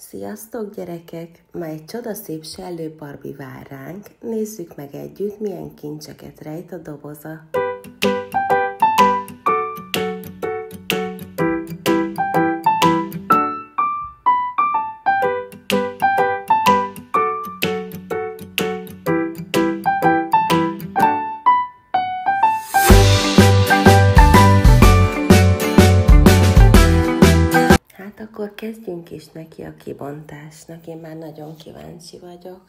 Sziasztok gyerekek! Ma egy csodaszép sellő Barbie vár ránk. Nézzük meg együtt, milyen kincseket rejt a doboza. Hát akkor kezdjünk is neki a kibontásnak, én már nagyon kíváncsi vagyok.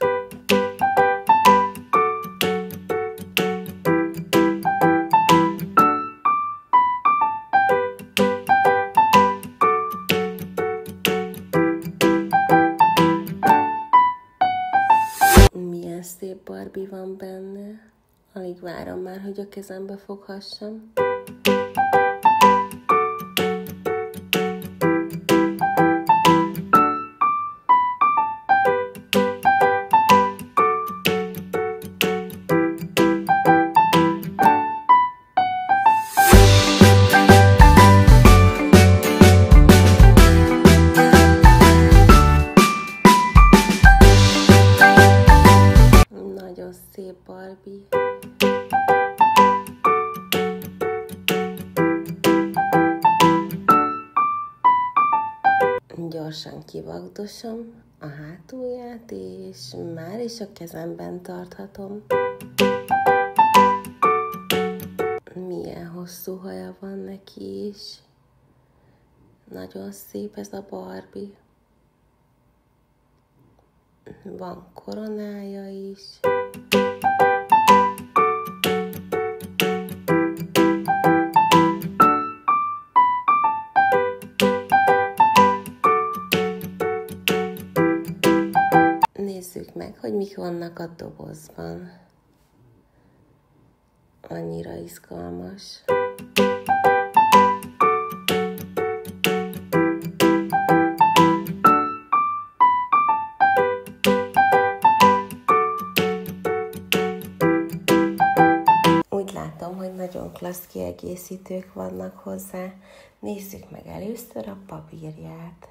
Milyen szép Barbie van benne. Alig várom már, hogy a kezembe foghassam. Nagyon szép Barbie. Gyorsan kivagdosom a hátulját, és már is a kezemben tarthatom. Milyen hosszú haja van neki is. Nagyon szép ez a Barbie. Van koronája is. Nézzük meg, hogy mik vannak a dobozban. Annyira izgalmas. Úgy látom, hogy nagyon klassz kiegészítők vannak hozzá. Nézzük meg először a papírját.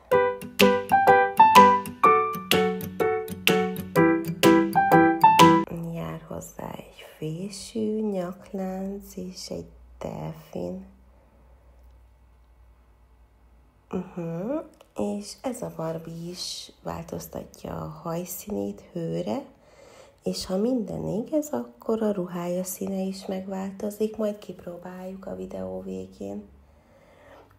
Jár hozzá egy fésű, nyaklánc és egy delfin. És ez a Barbie is változtatja a hajszínét hőre, és ha minden igaz, akkor a ruhája színe is megváltozik, majd kipróbáljuk a videó végén.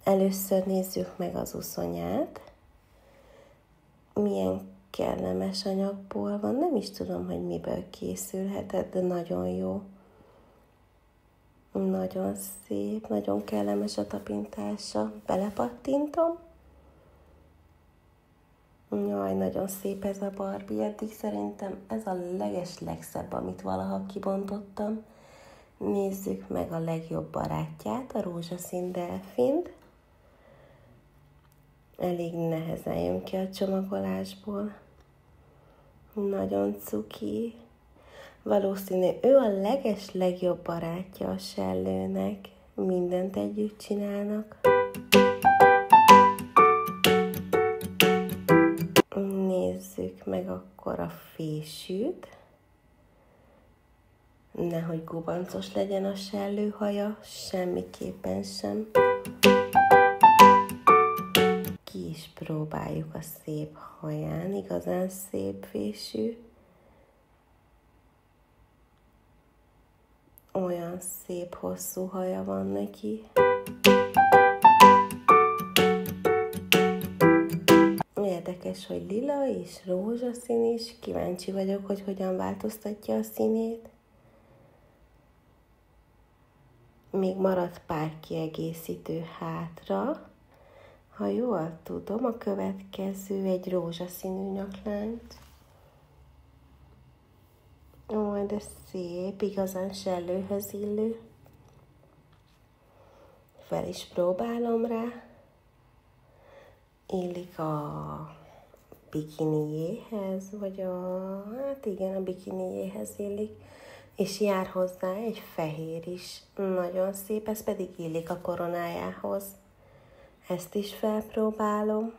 Először nézzük meg az uszonyát. Milyen kellemes anyagból van, nem is tudom, hogy miből készülhetett, de nagyon jó. Nagyon szép, nagyon kellemes a tapintása. Belepattintom. Jaj, nagyon szép ez a Barbie, eddig szerintem ez a legszebb, amit valaha kibontottam. Nézzük meg a legjobb barátját, a rózsaszín delfint. Elég nehezen jön ki a csomagolásból. Nagyon cuki. Valószínű, ő a legjobb barátja a sellőnek. Mindent együtt csinálnak. Nézzük meg akkor a fésűt. Nehogy gubancos legyen a sellő haja, semmiképpen sem. Ki is próbáljuk a szép haján, igazán szép fésű. Olyan szép hosszú haja van neki. Érdekes, hogy lila és rózsaszín is. Kíváncsi vagyok, hogy hogyan változtatja a színét. Még maradt pár kiegészítő hátra. Ha jól tudom, a következő egy rózsaszínű nyaklánc. Ó, de szép, igazán sellőhöz illő. Fel is próbálom rá. Illik a bikiniéhez, vagy hát igen, a bikiniéhez illik. És jár hozzá egy fehér is. Nagyon szép, ez pedig illik a koronájához. Ezt is felpróbálom.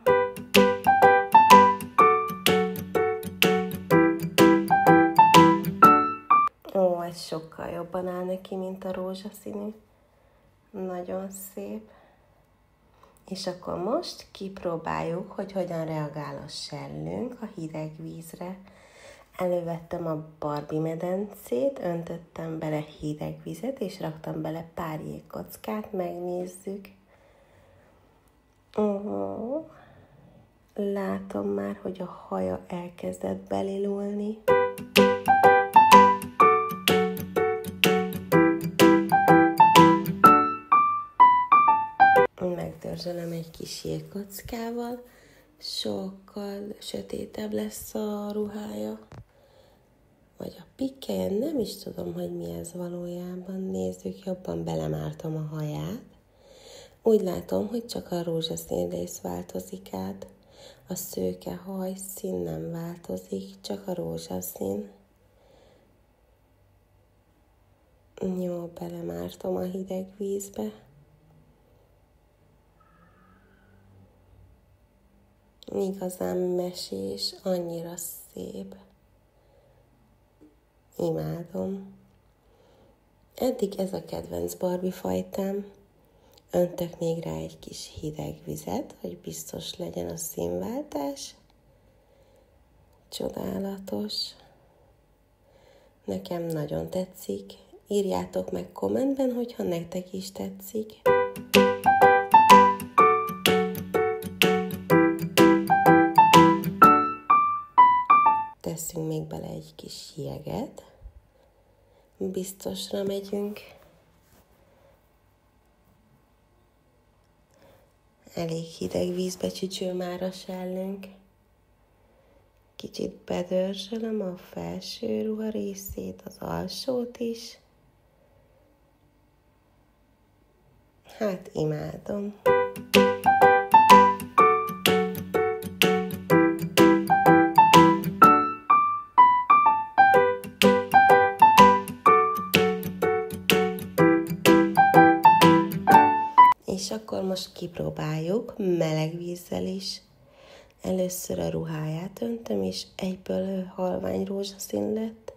jobban áll neki, mint a rózsaszínű. Nagyon szép. És akkor most kipróbáljuk, hogy hogyan reagál a sellőnk a hideg vízre. Elővettem a Barbie medencét, öntöttem bele hideg vizet, és raktam bele pár jégkockát, megnézzük. Látom már, hogy a haja elkezdett belilulni. Megdörzsölöm egy kis jégkockával, sokkal sötétebb lesz a ruhája. Vagy a pikkelye, nem is tudom, hogy mi ez valójában. Nézzük, jobban belemártom a haját. Úgy látom, hogy csak a rózsaszín rész változik át. A szőke hajszín nem változik, csak a rózsaszín. Jó, belemártom a hideg vízbe. Igazán mesés, annyira szép. Imádom. Eddig ez a kedvenc Barbie fajtám. Öntök még rá egy kis hideg vizet, hogy biztos legyen a színváltás. Csodálatos. Nekem nagyon tetszik. Írjátok meg kommentben, hogyha nektek is tetszik. Teszünk még bele egy kis jeget. Biztosra megyünk. Elég hideg vízbe csücsül már a sellőnk. Kicsit bedörzsölöm a felső ruha részét, az alsót is. Hát imádom. És akkor most kipróbáljuk meleg vízzel is. Először a ruháját öntöm, és egyből halvány rózsaszín lett.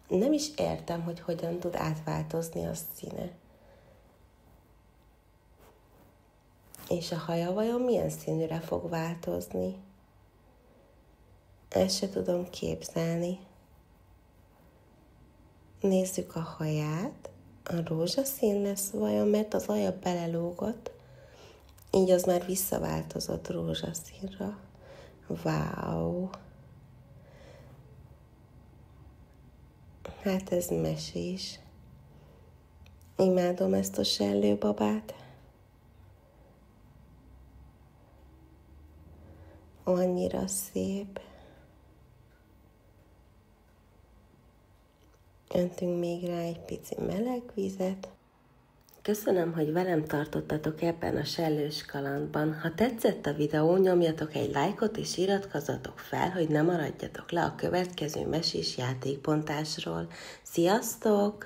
Nem is értem, hogy hogyan tud átváltozni a színe. És a haja vajon milyen színűre fog változni? Ezt se tudom képzelni. Nézzük a haját. A rózsaszín lesz vajon, mert az alja belelógott, így az már visszaváltozott rózsaszínra. Wow! Hát ez mesés. Imádom ezt a sellőbabát. Annyira szép. Öntünk még rá egy pici meleg vizet. Köszönöm, hogy velem tartottatok ebben a sellős kalandban. Ha tetszett a videó, nyomjatok egy lájkot és iratkozzatok fel, hogy ne maradjatok le a következő mesés játékbontásról. Sziasztok!